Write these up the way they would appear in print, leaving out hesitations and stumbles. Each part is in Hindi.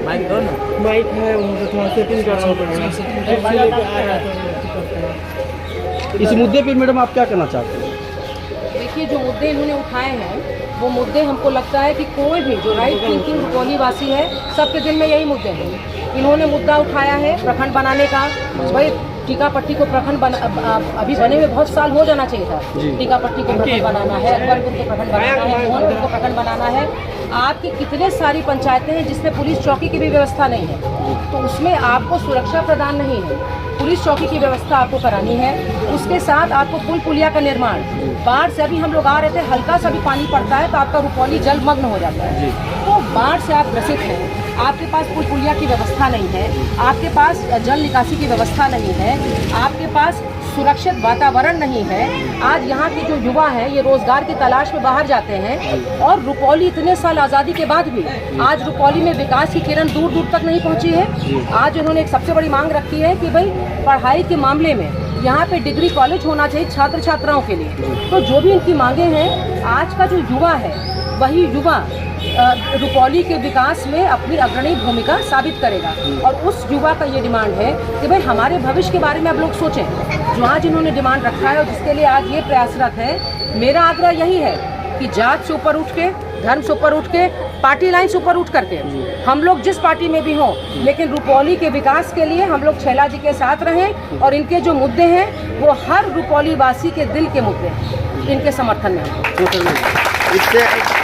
माइक दो ना। माइक है वहाँ पे थोड़ा सेटिंग कराना पड़ेगा। इस मुद्दे पे मैडम आप क्या कहना चाहते हैं? देखिए, जो मुद्दे इन्होंने उठाए हैं वो मुद्दे हमको लगता है कि कोई भी जो राइट थिंकिंग रुपौली वासी है सबके दिल में यही मुद्दे हैं। इन्होंने मुद्दा उठाया है प्रखंड बनाने का। भाई टीकापट्टी को प्रखंड अभी बने हुए बहुत साल हो जाना चाहिए था। टीकापट्टी को प्रखंड बनाना है, अकबरपुर को प्रखंड बनाना है, मोहनपुर को प्रखंड बनाना है। आपकी कितने सारी पंचायतें हैं जिसमें पुलिस चौकी की भी व्यवस्था नहीं है, तो उसमें आपको सुरक्षा प्रदान नहीं है। पुलिस चौकी की व्यवस्था आपको करानी है। उसके साथ आपको पुल पुलिया का निर्माण, बाढ़ से अभी हम लोग आ रहे थे, हल्का सा भी पानी पड़ता है तो आपका रुपौली जलमग्न हो जाता है। तो बाढ़ से आप ग्रसित हैं, आपके पास पुल पुलिया की व्यवस्था नहीं है, आपके पास जल निकासी की व्यवस्था नहीं है, आपके पास सुरक्षित वातावरण नहीं है। आज यहाँ के जो युवा हैं ये रोजगार की तलाश में बाहर जाते हैं, और रुपौली इतने साल आज़ादी के बाद भी आज रुपौली में विकास की किरण दूर दूर तक नहीं पहुँची है। आज उन्होंने एक सबसे बड़ी मांग रखी है कि भाई पढ़ाई के मामले में यहाँ पे डिग्री कॉलेज होना चाहिए छात्र छात्राओं के लिए। तो जो भी इनकी मांगे हैं, आज का जो युवा है वही युवा रुपौली के विकास में अपनी अग्रणी भूमिका साबित करेगा। और उस युवा का ये डिमांड है कि भाई हमारे भविष्य के बारे में आप लोग सोचें। जो आज इन्होंने डिमांड रखा है और जिसके लिए आज ये प्रयासरत है, मेरा आग्रह यही है कि जात से ऊपर उठ के, धर्म से ऊपर उठ के, पार्टी लाइन से ऊपर उठ करके हम लोग जिस पार्टी में भी हों, लेकिन रुपौली के विकास के लिए हम लोग छैला जी के साथ रहें। और इनके जो मुद्दे हैं वो हर रुपौली वासी के दिल के मुद्दे हैं, इनके समर्थन में। इससे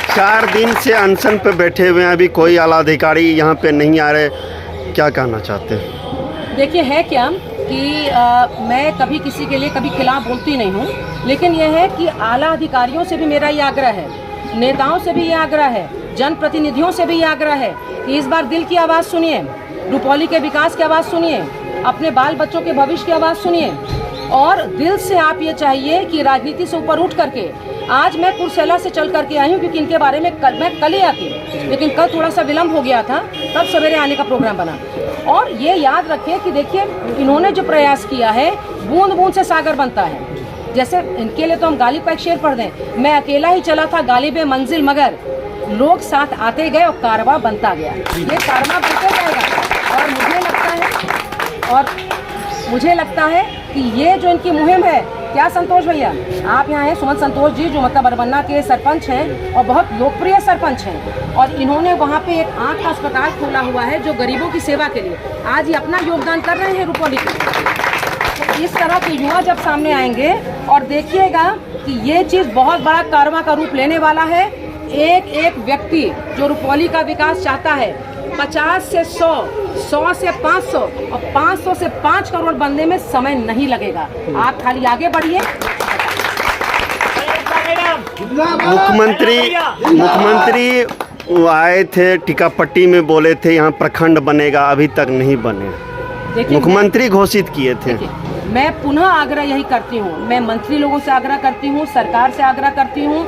4 दिन से अनशन पे बैठे हुए हैं, अभी कोई आला अधिकारी यहाँ पे नहीं आ रहे, क्या कहना चाहते हैं? देखिए, है क्या कि मैं कभी किसी के लिए कभी खिलाफ बोलती नहीं हूँ, लेकिन यह है कि आला अधिकारियों से भी मेरा ये आग्रह है, नेताओं से भी ये आग्रह है, जनप्रतिनिधियों से भी ये आग्रह है कि इस बार दिल की आवाज़ सुनिए, रुपौली के विकास की आवाज़ सुनिए, अपने बाल बच्चों के भविष्य की आवाज़ सुनिए। और दिल से आप ये चाहिए कि राजनीति से ऊपर उठ करके, आज मैं कुर्सेला से चल करके आई हूँ क्योंकि इनके बारे में मैं कल ही आती, लेकिन कल थोड़ा सा विलम्ब हो गया था, तब सवेरे आने का प्रोग्राम बना। और ये याद रखिए कि देखिए, इन्होंने जो प्रयास किया है, बूंद बूंद से सागर बनता है। जैसे इनके लिए तो हम गालिब का एक शेर पढ़ दें, मैं अकेला ही चला था गालिबे मंजिल, मगर लोग साथ आते गए और कारवा बनता गया। ये कारवा बनते जाएगा। और मुझे लगता है कि ये जो इनकी मुहिम है, क्या संतोष भैया आप यहाँ हैं, सुमन संतोष जी जो मतलब अरबन्ना के सरपंच हैं और बहुत लोकप्रिय सरपंच हैं, और इन्होंने वहाँ पे एक आँख का अस्पताल खोला हुआ है जो गरीबों की सेवा के लिए आज ये अपना योगदान कर रहे हैं रुपौली के। तो इस तरह के युवा जब सामने आएंगे और देखिएगा कि ये चीज़ बहुत बड़ा कारवां का रूप लेने वाला है। एक एक व्यक्ति जो रुपौली का विकास चाहता है, 50 से 100, 100 से 500 और 500 से 5 करोड़ बनने में समय नहीं लगेगा। आप खाली आगे बढ़िए। मुख्यमंत्री आए थे, टीकापट्टी में बोले थे यहाँ प्रखंड बनेगा, अभी तक नहीं बने। मुख्यमंत्री घोषित किए थे। मैं पुनः आग्रह यही करती हूँ, मैं मंत्री लोगों से आग्रह करती हूँ, सरकार से आग्रह करती हूँ,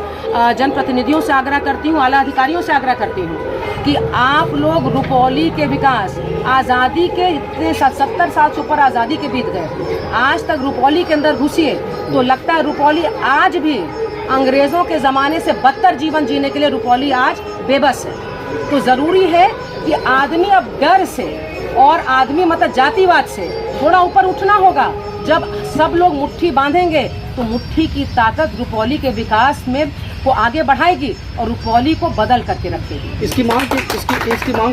जनप्रतिनिधियों से आग्रह करती हूँ, आला अधिकारियों से आग्रह करती हूँ कि आप लोग रुपौली के विकास, आज़ादी के इतने 70 साल से ऊपर आज़ादी के बीत गए, आज तक रुपौली के अंदर घुसिए तो लगता है रुपौली आज भी अंग्रेज़ों के ज़माने से बदतर जीवन जीने के लिए रुपौली आज बेबस है। तो ज़रूरी है कि आदमी अब डर से और आदमी मतलब जातिवाद से थोड़ा ऊपर उठना होगा। जब सब लोग मुट्ठी बांधेंगे तो मुट्ठी की ताकत रुपौली के विकास में को आगे बढ़ाएगी और रुपौली को बदल करके रखेगी। इसकी मांग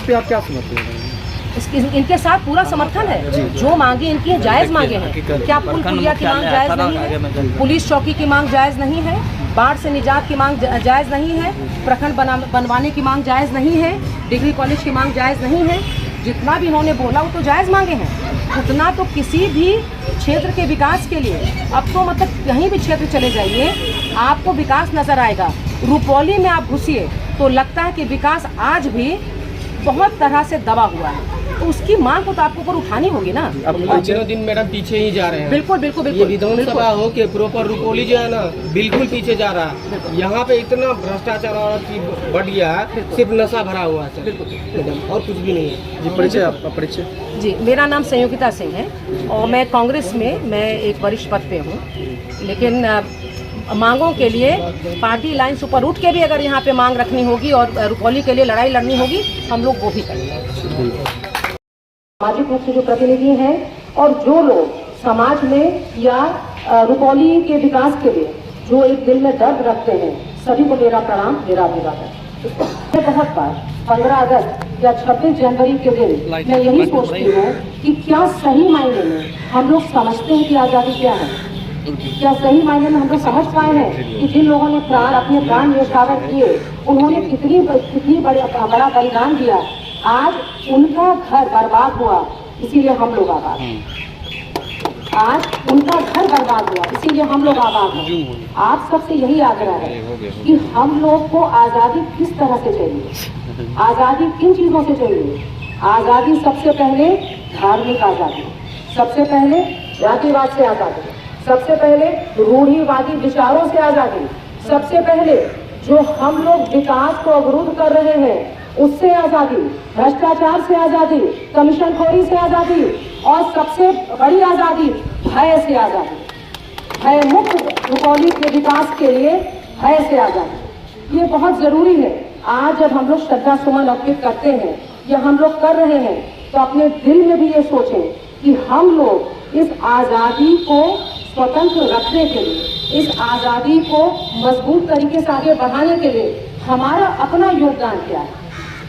पे आप क्या समझते हैं? इनके साथ पूरा समर्थन है। जो मांगे इनकी जायज़ मांगे हैं। क्या पुल पुलिया की मांग जायज़ नहीं है? पुलिस चौकी की मांग जायज़ नहीं है? बाढ़ से निजात की मांग जायज़ नहीं है? प्रखंड बनवाने की मांग जायज़ नहीं है? डिग्री कॉलेज की मांग जायज़ नहीं है? जितना भी इन्होंने बोला वो तो जायज़ मांगे हैं। उतना तो किसी भी क्षेत्र के विकास के लिए, अब तो मतलब कहीं भी क्षेत्र चले जाइए आपको विकास नज़र आएगा। रुपौली में आप घुसिए तो लगता है कि विकास आज भी बहुत तरह से दबा हुआ है। तो उसकी मांग को तो आपको ऊपर उठानी होगी ना। अब दिनों दिन मैडम पीछे ही जा रहे हैं। बिल्कुल बिल्कुल ये विधानसभा हो के प्रॉपर रुपौली जो है ना बिल्कुल पीछे जा रहा है। यहाँ पे इतना भ्रष्टाचार और बढ़ गया है, सिर्फ नशा भरा हुआ है मैडम, और कुछ भी नहीं है। जी परिचय आपका? परिचय जी, मेरा नाम संयोगिता सिंह है और मैं कांग्रेस में एक वरिष्ठ पद पे हूँ। लेकिन मांगों के लिए पार्टी लाइन से ऊपर उठ के भी अगर यहाँ पे मांग रखनी होगी और रुपौली के लिए लड़ाई लड़नी होगी, हम लोग वो भी करेंगे। सामाजिक रूप से जो प्रतिनिधि हैं और जो लोग समाज में या रुपौली के विकास के लिए जो एक दिल में दर्द रखते हैं, सभी को मेरा प्रणाम, मेरा अभिवादन। बहुत बार 15 अगस्त या 26 जनवरी के दिन मैं यही सोचती हूँ कि क्या सही मायने में हम लोग समझते हैं कि आज़ादी क्या है? क्या सही मायने में हम लोग समझ पाए हैं कि जिन लोगों ने अपने प्राण न्यौछावर किए, उन्होंने कितनी बड़ा बलिदान दिया, आज उनका घर बर्बाद हुआ, इसीलिए हम लोग आबाद हैं। आज उनका घर बर्बाद हुआ, इसीलिए हम लोग आबाद हैं। आप सबसे यही आग्रह है कि हम लोग को आज़ादी किस तरह से चाहिए, आज़ादी किन चीज़ों से चाहिए। आज़ादी सबसे पहले धार्मिक आज़ादी, सबसे पहले जातिवाद से आज़ादी, सबसे पहले रूढ़िवादी विचारों से आज़ादी, सबसे पहले जो हम लोग विकास को अवरुद्ध कर रहे हैं उससे आज़ादी, भ्रष्टाचार से आज़ादी, कमीशनखोरी से आज़ादी, और सबसे बड़ी आज़ादी भय से आज़ादी, भय मुक्त रुपौली के विकास के लिए भय से आज़ादी। ये बहुत ज़रूरी है। आज जब हम लोग श्रद्धा सुमन अर्पित करते हैं या हम लोग कर रहे हैं, तो अपने दिल में भी ये सोचें कि हम लोग इस आज़ादी को स्वतंत्र रखने के लिए, इस आज़ादी को मजबूत तरीके से आगे बढ़ाने के लिए हमारा अपना योगदान क्या है,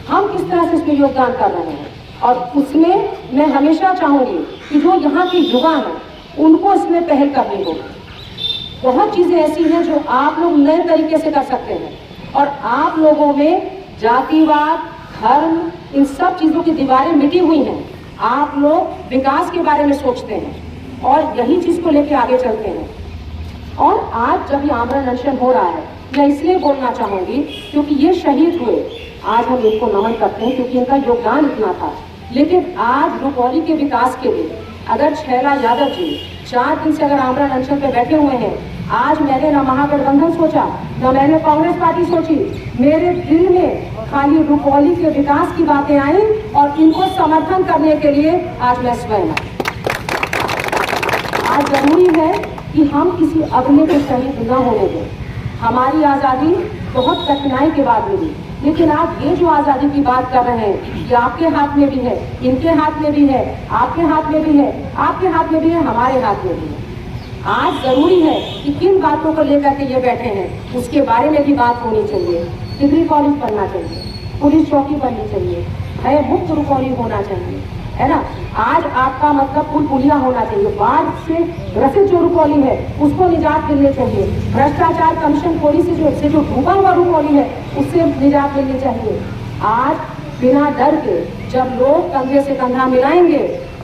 हम किस तरह से इसमें योगदान कर रहे हैं। और उसमें मैं हमेशा चाहूँगी कि जो यहाँ के युवा हैं उनको इसमें पहल करनी होगी। बहुत चीज़ें ऐसी हैं जो आप लोग नए तरीके से कर सकते हैं, और आप लोगों में जातिवाद, धर्म, इन सब चीज़ों की दीवारें मिटी हुई हैं। आप लोग विकास के बारे में सोचते हैं और यही चीज़ को लेकर आगे चलते हैं। और आज जब ये आमरण अनशन हो रहा है, मैं इसलिए बोलना चाहूँगी क्योंकि ये शहीद हुए, आज हम इनको नमन करते हैं क्योंकि इनका योगदान इतना था। लेकिन आज रुपौली के विकास के लिए अगर छैला यादव जी 4 दिन से अगर आमरण अनशन पे बैठे हुए हैं, आज मैंने न महागठबंधन सोचा, न मैंने कांग्रेस पार्टी सोची, मेरे दिल में खाली रुपौली के विकास की बातें आई और इनको समर्थन करने के लिए आज मैं स्वयं आई। आज जरूरी है कि हम किसी अगले को शहीद न होने दें। हमारी आज़ादी बहुत कठिनाई के बाद मिली, लेकिन आप ये जो आज़ादी की बात कर रहे हैं, ये आपके हाथ में भी है, इनके हाथ में भी है, आपके हाथ में भी है, आपके हाथ में भी है, हमारे हाथ में भी है। आज जरूरी है कि किन बातों को लेकर के ये बैठे हैं उसके बारे में भी बात होनी चाहिए। डिग्री कॉलेज बनना चाहिए, पुलिस चौकी बननी चाहिए, भय मुक्त रुपौली होना चाहिए, है ना। आज आपका मतलब पुल पुलिया होना चाहिए, बाढ़ से ग्रसित जो रुपौली है उसको निजात मिलनी चाहिए, भ्रष्टाचार कमीशनखोरी से जो डूबा हुआ रुपौली है उससे निजात मिलनी चाहिए। आज बिना डर के जब लोग कंधे से कंधा मिलाएंगे,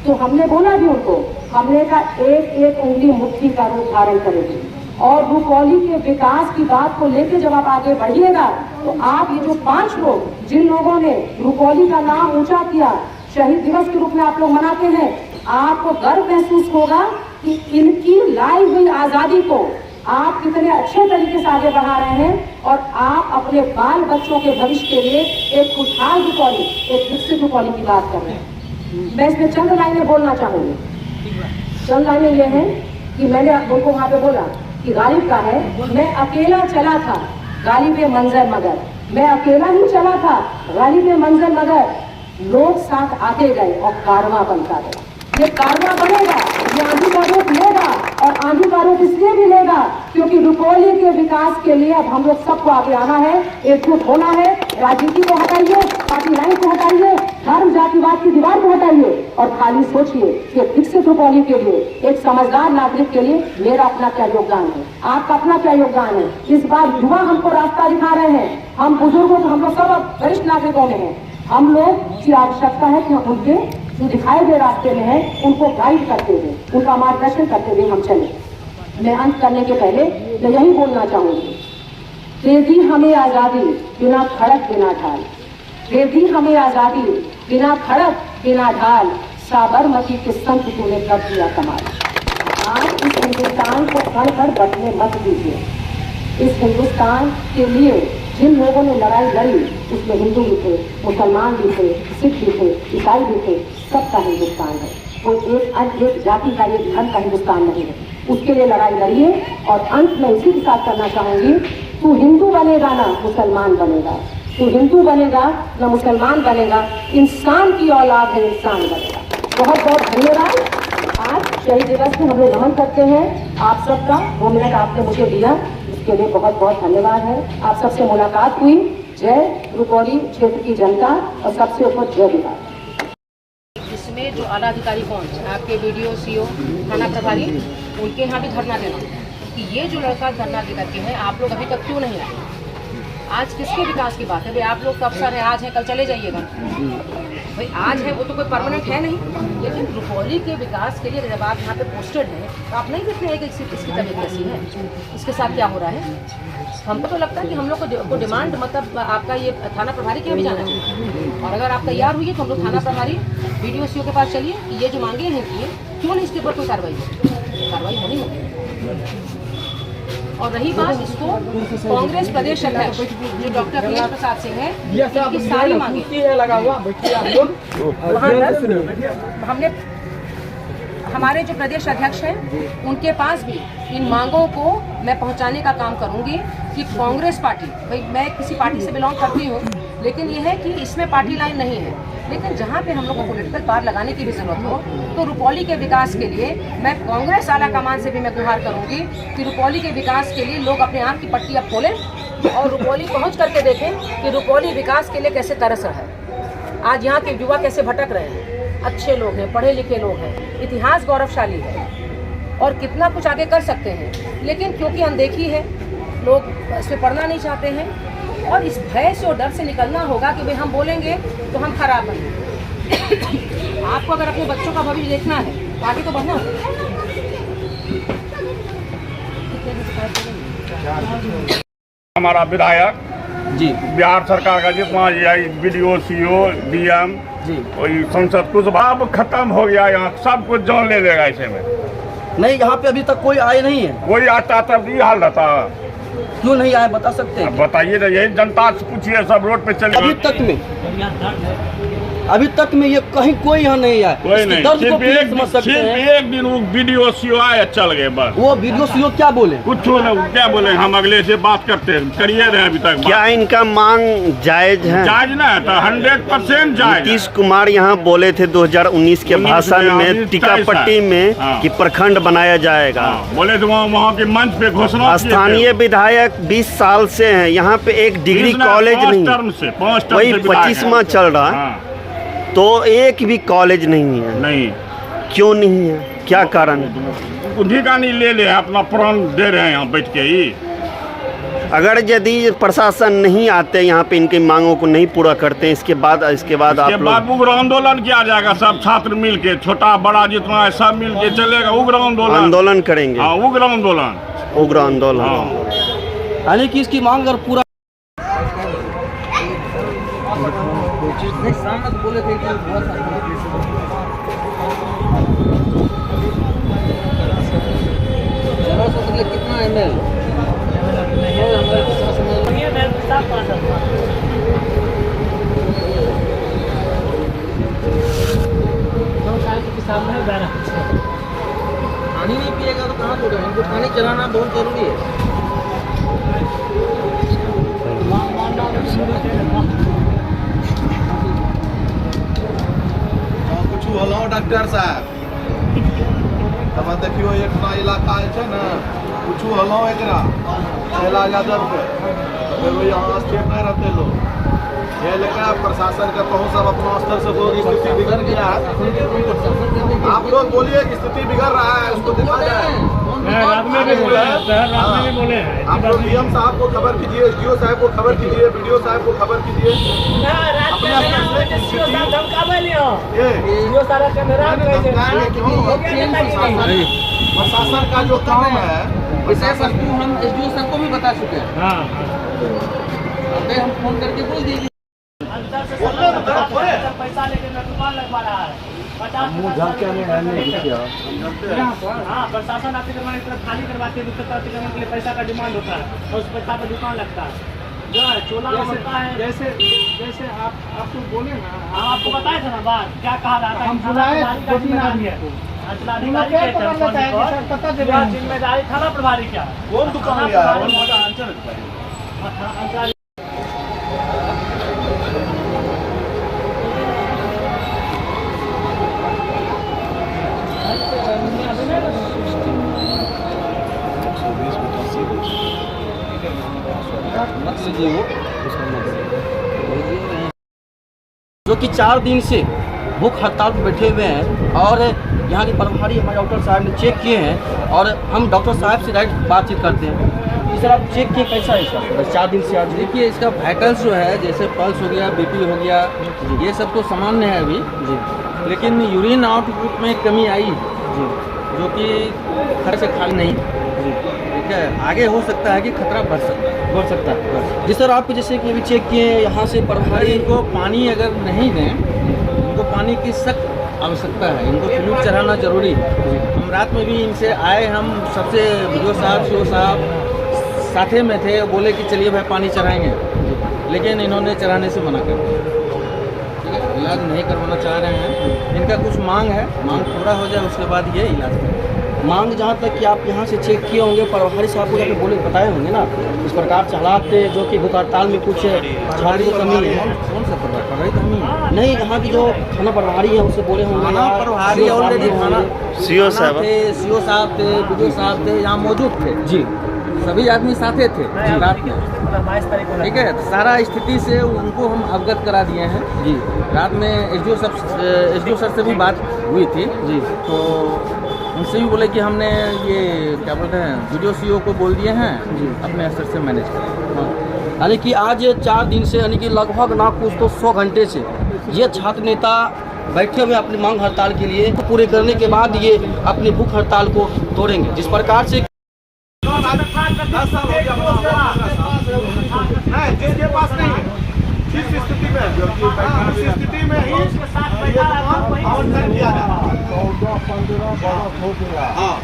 तो हमने बोला भी उनको, हमने का एक एक उंगली मुट्ठी का रूप धारण करेगी। और रुपौली के विकास की बात को लेकर जब आप आगे बढ़िएगा, तो आप ये जो 5 लोग जिन लोगों ने रुपौली का नाम ऊंचा किया, शहीद दिवस के रूप में आप लोग मनाते हैं, आपको गर्व महसूस होगा कि इनकी लाई हुई आज़ादी को आप कितने अच्छे तरीके से आगे बढ़ा रहे हैं, और आप अपने बाल बच्चों के भविष्य के लिए एक खुशहाल रुपौली, एक विकसित रुपौली की बात कर रहे हैं। मैं इसमें चंद लाइनें बोलना चाहूँगी। चंद लाइनें ये हैं कि मैंने उनको वहाँ पे बोला कि गालिब का है, मैं अकेला चला था गालिब मंजर मगर, मैं अकेला ही चला था गालिब मंजर मगर, लोग साथ आते गए और कारवां बनता गया। ये कारवां बनेगा, ये आंधी का रूप लेगा, और आंधी का रूप इसलिए भी लेगा क्योंकि रुपौली के विकास के लिए अब हम लोग सबको आगे आना है, एकजुट होना है। राजनीति को हटाइए, पार्टी लाइन को हटाइए, धर्म जातिवाद की दीवार को हटाइए, और खाली सोचिए कि विकसित रुपौली के लिए, एक समझदार नागरिक के लिए मेरा अपना क्या योगदान है, आपका अपना क्या योगदान है। इस बार युवा हमको रास्ता दिखा रहे हैं, हम बुजुर्गों को, हम लोग सब वरिष्ठ नागरिकों में हैं, हम लोग की आवश्यकता है कि हम उनके जो दिखाए गए रास्ते में है उनको गाइड करते हुए, उनका मार्गदर्शन करते हुए हम चले। मैं अंत करने के पहले मैं यही बोलना चाहूँगी, दे दी हमें आज़ादी बिना खड़क बिना ढाल, दे दी हमें आज़ादी बिना खड़क बिना ढाल, साबरमती के संत तूने कर दिया कमाल। आज इस हिंदुस्तान को कण कण बटने मत दीजिए। इस हिंदुस्तान के लिए जिन लोगों ने लड़ाई लड़ी उसमें हिंदू भी थे, मुसलमान भी थे, सिख भी थे, ईसाई भी थे, सबका हिंदुस्तान है। कोई एक जाति का, एक धर्म का हिंदुस्तान नहीं है। उसके लिए लड़ाई लड़िए। और अंत में इसी के साथ करना चाहूंगी, तू हिंदू बनेगा ना मुसलमान बनेगा, तू हिंदू बनेगा ना मुसलमान बनेगा, इंसान की औलाद है, इंसान बनेगा। बहुत बहुत धन्यवाद। आज शहीद दिवस में हम लोग नमन करते हैं आप सबका, 2 मिनट आपने मुझे दिया, इसके लिए बहुत बहुत धन्यवाद है। आप सबसे मुलाकात हुई। जय रुपौली क्षेत्र की जनता और सबसे ऊपर जय विकास। इसमें जो आला अधिकारी कौन आपके BDO CO थाना प्रभारी, उनके यहाँ भी धरना देना कि ये जो लड़का धरना दे करके है, आप लोग अभी तक क्यों नहीं आए? आज किसके विकास की बात है भाई? आप लोग तो अफसर है, आज है कल चले जाइएगा भाई। आज है वो तो कोई परमानेंट है नहीं, लेकिन रुपौली के विकास के लिए जब आप यहाँ पे पोस्टेड हैं तो आप नहीं देखते हैं कि इसकी तबीयत कैसी है, इसके साथ क्या हो रहा है। हमको तो लगता है कि हम लोग को डिमांड मतलब आपका ये थाना प्रभारी के यहाँ भी जाना चाहिए। और अगर आप तैयार हुई तो हम लोग थाना प्रभारी BDO CO के पास चलिए कि ये जो मांगे हैं कि क्यों नहीं इसके ऊपर कोई कार्रवाई होनी होगी। और रही बात इसको कांग्रेस प्रदेश अध्यक्ष जो डॉक्टर प्रियंका प्रसाद सिंह है, इनकी सारी मांगे हमने हमारे जो प्रदेश अध्यक्ष हैं उनके पास भी इन मांगों को मैं पहुंचाने का काम करूंगी कि कांग्रेस पार्टी, भाई मैं किसी पार्टी से बिलोंग करती हूँ, लेकिन यह है कि इसमें पार्टी लाइन नहीं है, लेकिन जहाँ पे हम लोग को पॉलिटिकल पार लगाने की भी जरूरत हो तो रुपौली के विकास के लिए मैं कांग्रेस आला कमान से भी मैं गुहार करूंगी कि रुपौली के विकास के लिए लोग अपने आँख की पट्टी अब खोलें और रुपौली पहुँच करके देखें कि रुपौली विकास के लिए कैसे तरस रहा है। आज यहाँ के युवा कैसे भटक रहे हैं, अच्छे लोग हैं, पढ़े लिखे लोग हैं, इतिहास गौरवशाली है और कितना कुछ आगे कर सकते हैं, लेकिन क्योंकि अनदेखी है, लोग इस पर पढ़ना नहीं चाहते हैं। और इस भय से और डर से निकलना होगा कि भाई हम बोलेंगे तो हम खराब बनेंगे। आपको अगर अपने बच्चों का भविष्य देखना है तो आगे तो बढ़ना होगा। हमारा विधायक जी, बिहार सरकार का जितना BDO CO DM जी, कोई संसद कुछ भाव खत्म हो गया, यहाँ सब कुछ जान ले लेगा ऐसे में। नहीं यहाँ पे अभी तक कोई आए नहीं है। कोई आता तब ये हाल रहता। क्यों नहीं आए बता सकते हैं? अब बताइए ना, यही जनता से पूछिए, सब रोड पे चले। अभी तक में ये कहीं कोई यहाँ नहीं आया। कोई नहीं, सिर्फ एक दिन वो BDO CO आए, चल गए बस। वो BDO CO क्या बोले? कुछ ना, क्या बोले, हम अगले से बात करते हैं, करिए रहे अभी तक। क्या इनका मांग जायज है? जायज ना है तो 100% जायज। नीतीश कुमार यहाँ बोले थे 2019 के भाषण में टीकापट्टी में कि प्रखंड बनाया जाएगा। बोले थे वहाँ के मंच पे घोषणा। स्थानीय विधायक 20 साल से हैं, यहाँ पे एक डिग्री कॉलेज नहीं, वही 25वां चल रहा, तो एक भी कॉलेज नहीं है। नहीं, क्यों नहीं है, क्या कारण? उन्हीं का नहीं ले ले, अपना प्राण दे रहे हैं यहाँ बैठ के ही। अगर यदि प्रशासन नहीं आते यहाँ पे, इनकी मांगों को नहीं पूरा करते, इसके बाद आप लोग उग्र आंदोलन किया जाएगा, सब छात्र मिल के, छोटा बड़ा जितना है सब मिल के चलेगा, उग्र आंदोलन करेंगे। हाँ, उग्र आंदोलन। यानी कि इसकी मांग अगर पूरा बोले थे कि बहुत कितना ML पानी नहीं पिएगा तो कहाँ छोड़ेगा? हमको पानी चलाना बहुत जरूरी है। हेलो डॉक्टर साहब, तब देखियो एक इलाका है ना, पूछू हलो एकरा पहला यादव के, फिर वो यहाँ स्टेट नहीं रहते लोग, ये लेकर प्रशासन का कहूँ सब अपना स्तर से तो स्थिति बिगड़ गया है। आप लोग बोलिए कि स्थिति बिगड़ रहा है, उसको देखा जाए। आप लोग DM साहब को खबर कीजिए, SDO साहब को खबर कीजिए, BDO साहब को खबर कीजिए। प्रशासन का जो काम है हम SDO साहब को भी बता चुके हैं। हम फोन करके बोल दीजिए। पैसा लेके दुकान लगवा रहा है, 50 हाँ, प्रशासन आपके जमाने की तरफ खाली करवाते हैं, दूसरे तरफ के लिए पैसा का डिमांड होता है और उस पैसा पर दुकान लगता है। जो है चोला होता है, जैसे आपको बोले ना, हम आपको बताए थे ना बात, क्या कहा रहा था। हम बुलाए 2-3 आदमी है, अंचलाधिकारी के क्या जिम्मेदारी थाना प्रभारी क्या कौन दुकान लिया है अंचल जो कि 4 दिन से भूख हड़ताल पर बैठे हुए हैं और यहाँ के प्रभारी हमारे डॉक्टर साहब ने चेक किए हैं और हम डॉक्टर साहब से डायरेक्ट बातचीत करते हैं। जी सर, आप चेक किए कैसा है सर 4 दिन से? आज देखिए, इसका वाइटल्स जो है, जैसे पल्स हो गया, बीपी हो गया, ये सब तो सामान्य है अभी जी, लेकिन यूरिन आउटपुट में कमी आई जी, जो कि खतरे से खाली नहीं जी, ठीक है। आगे हो सकता है कि खतरा बढ़ सकता है। जी सर, आप जैसे कि अभी चेक किए हैं यहाँ से प्रभारी इनको पानी अगर नहीं दें, इनको पानी की सख्त आवश्यकता है, इनको फ्लूइड चढ़ाना जरूरी है। हम रात में भी इनसे आए, हम सबसे वीडियो साहब सीओ साहब साथे में थे, बोले कि चलिए भाई पानी चढ़ाएंगे, लेकिन इन्होंने चढ़ाने से मना कर दिया। ठीक है, इलाज नहीं करवाना चाह रहे हैं। इनका कुछ मांग है, मांग पूरा हो जाए उसके बाद ये इलाज करें। मांग जहाँ तक कि आप यहाँ से चेक किए होंगे, प्रभारी साहब को जाकर बोले बताए होंगे ना इस प्रकार से हालात थे, जो कि भूख हड़ताल में कुछ छात्र की कमी है। कौन सा प्रभारी तो हम नहीं, यहाँ की जो थाना प्रभारी है उससे बोले होंगे थाना ना, प्रभारी ऑलरेडी थाना सीओ साहब थे, सीओ साहब थे, वीडियो साहब थे, यहाँ मौजूद थे जी, सभी आदमी साथे थे रात में। ठीक है, सारा स्थिति से उनको हम अवगत करा दिए हैं जी। रात में एसडीओ सर से भी बात हुई थी जी, तो उनसे भी बोले कि हमने ये क्या बोलते हैं वीडियो सीओ को बोल दिए हैं जी, अपने स्तर से मैनेज करें। यानी कि आज 4 दिन से, यानी कि लगभग ना कुछ तो 100 घंटे से ये छात्र नेता बैठे हुए अपनी मांग हड़ताल के लिए, पूरे करने के बाद ये अपनी भूख हड़ताल को तोड़ेंगे। जिस प्रकार से जिसके पास नहीं है, जिस स्थिति में उस स्थिति में ही आवंटन किया गया। 14-15 हो गया, हाँ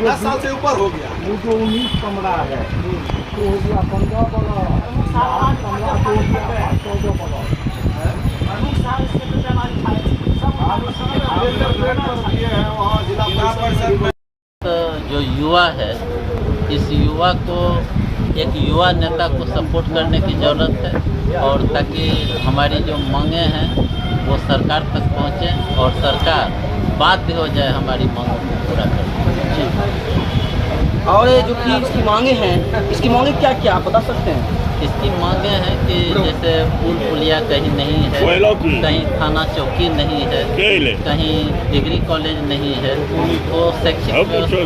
10 साल से ऊपर हो गया। वो जो 19 कमरा है तो हो गया 15 कमरा, 8 कमरा तो हो गया 14 कमरा। जिला परिषद जो युवा है, इस युवा को एक युवा नेता को सपोर्ट करने की ज़रूरत है, और ताकि हमारी जो मांगें हैं वो सरकार तक पहुँचें और सरकार बाध्य हो जाए हमारी मांगों को पूरा करने। और ये जो कि इसकी मांगे हैं, इसकी मांगे क्या क्या आप बता सकते हैं? इसकी मांगे हैं कि जैसे पुल पुलिया कहीं नहीं है, कहीं थाना चौकी नहीं है, कहीं डिग्री कॉलेज नहीं है, तो शैक्षिक व्यवस्था